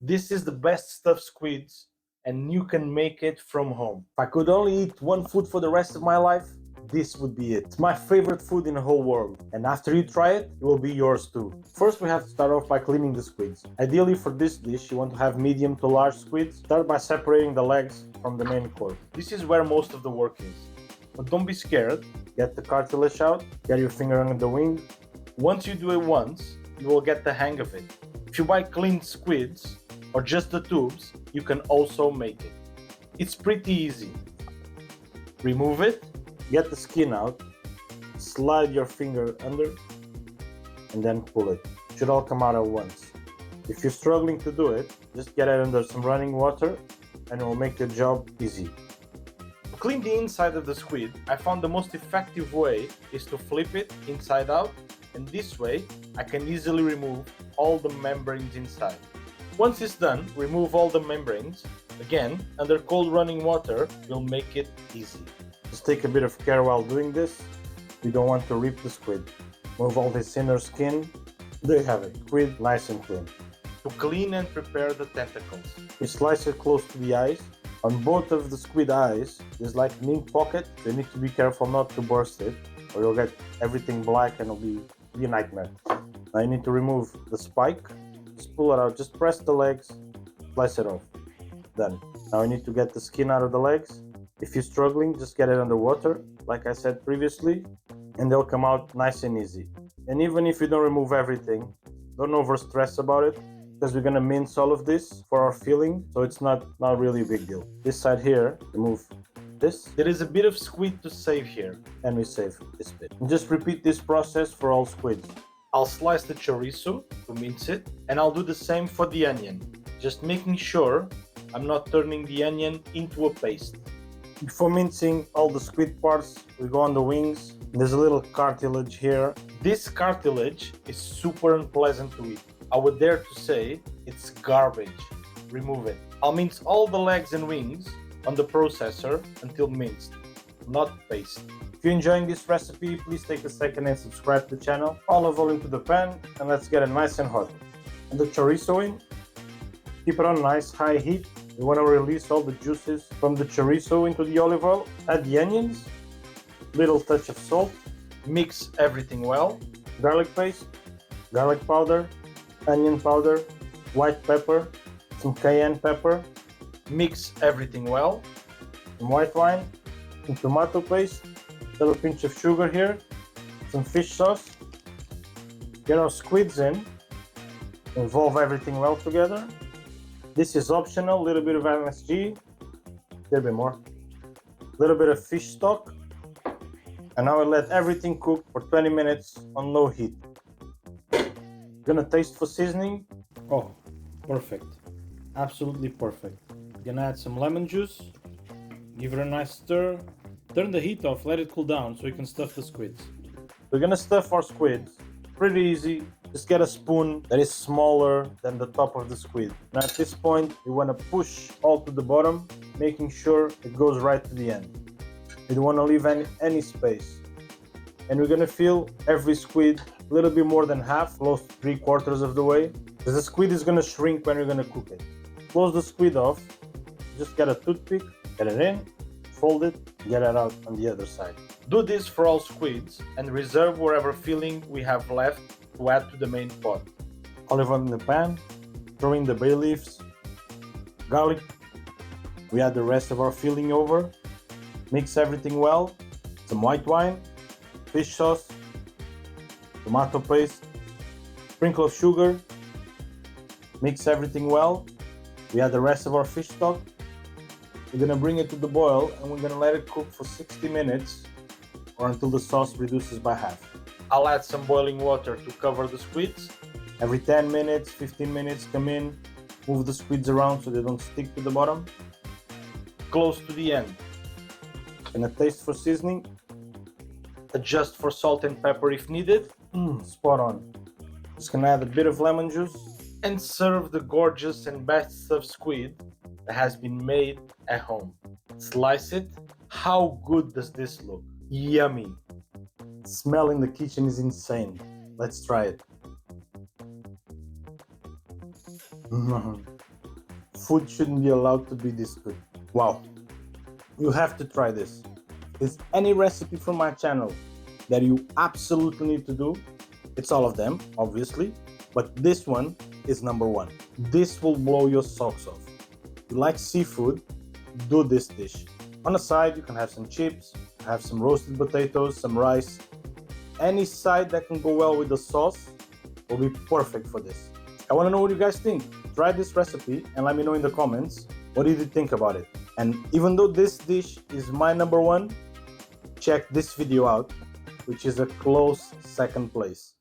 This is the best stuffed squids, and you can make it from home. If I could only eat one food for the rest of my life, this would be it. It's my favorite food in the whole world, and after you try it, it will be yours too. First, we have to start off by cleaning the squids. Ideally for this dish, you want to have medium to large squids. Start by separating the legs from the main core. This is where most of the work is. But don't be scared. Get the cartilage out, get your finger under the wing. Once you do it once, you will get the hang of it. If you buy cleaned squids, or just the tubes, you can also make it. It's pretty easy. Remove it, get the skin out, slide your finger under, and then pull it. It should all come out at once. If you're struggling to do it, just get it under some running water and it will make your job easy. To clean the inside of the squid, I found the most effective way is to flip it inside out, and this way I can easily remove all the membranes inside. Once it's done, remove all the membranes. Again, under cold running water, you'll make it easy. Just take a bit of care while doing this. We don't want to rip the squid. Remove all this inner skin. There you have it, squid nice and clean. To clean and prepare the tentacles, we slice it close to the eyes. On both of the squid eyes, there's like an ink pocket, so you need to be careful not to burst it, or you'll get everything black and it'll be a nightmare. Now you need to remove the spike. Just pull it out, just press the legs, slice it off. Done. Now you need to get the skin out of the legs. If you're struggling, just get it under water, like I said previously, and they'll come out nice and easy. And even if you don't remove everything, don't over stress about it, because we're gonna mince all of this for our filling, so it's not really a big deal. This side here, remove this. There is a bit of squid to save here, and we save this bit. And just repeat this process for all squids. I'll slice the chorizo to mince it, and I'll do the same for the onion, just making sure I'm not turning the onion into a paste. Before mincing all the squid parts, we go on the wings. There's a little cartilage here. This cartilage is super unpleasant to eat. I would dare to say it's garbage. Remove it. I'll mince all the legs and wings on the processor until minced, not paste. If you're enjoying this recipe, please take a second and subscribe to the channel. Olive oil into the pan, and let's get it nice and hot. And the chorizo in, keep it on nice high heat. You want to release all the juices from the chorizo into the olive oil. Add the onions, little touch of salt, mix everything well. Garlic paste, garlic powder, onion powder, white pepper, some cayenne pepper. Mix everything well. Some white wine, some tomato paste, a little pinch of sugar here, some fish sauce. Get our squids in, involve everything well together. This is optional, a little bit of MSG, a little bit more, a little bit of fish stock, and now I let everything cook for 20 minutes on low heat. Gonna taste for seasoning. Oh, perfect, absolutely perfect. Gonna add some lemon juice, give it a nice stir, turn the heat off, let it cool down so you can stuff the squids. We're gonna stuff our squids, pretty easy. Just get a spoon that is smaller than the top of the squid. Now at this point, you want to push all to the bottom, making sure it goes right to the end. You don't want to leave any space. And we're going to fill every squid a little bit more than half, close to 3/4 of the way, because the squid is going to shrink when you're going to cook it. Close the squid off, just get a toothpick, get it in, fold it, get it out on the other side. Do this for all squids and reserve whatever filling we have left to add to the main pot. Olive oil in the pan, throw in the bay leaves, garlic. We add the rest of our filling over, mix everything well, some white wine, fish sauce, tomato paste, sprinkle of sugar, mix everything well. We add the rest of our fish stock. We're gonna bring it to the boil and we're gonna let it cook for 60 minutes or until the sauce reduces by half. I'll add some boiling water to cover the squids. Every 10 minutes, 15 minutes, come in, move the squids around so they don't stick to the bottom. Close to the end. Gonna taste for seasoning. Adjust for salt and pepper if needed. Spot on. Just gonna add a bit of lemon juice and serve the gorgeous and best stuffed squid that has been made at home. Slice it. How good does this look? Yummy. Smell in the kitchen is insane. Let's try it. food shouldn't be allowed to be this good. Wow, you have to try this. If there's any recipe from my channel that you absolutely need to do, it's all of them, obviously, but this one is number one. This will blow your socks off. If you like seafood, do this dish. On the side, you can have some chips, have some roasted potatoes, some rice. Any side that can go well with the sauce will be perfect for this. I want to know what you guys think. Try this recipe and let me know in the comments what did you think about it. And even though this dish is my number one, check this video out, which is a close second place.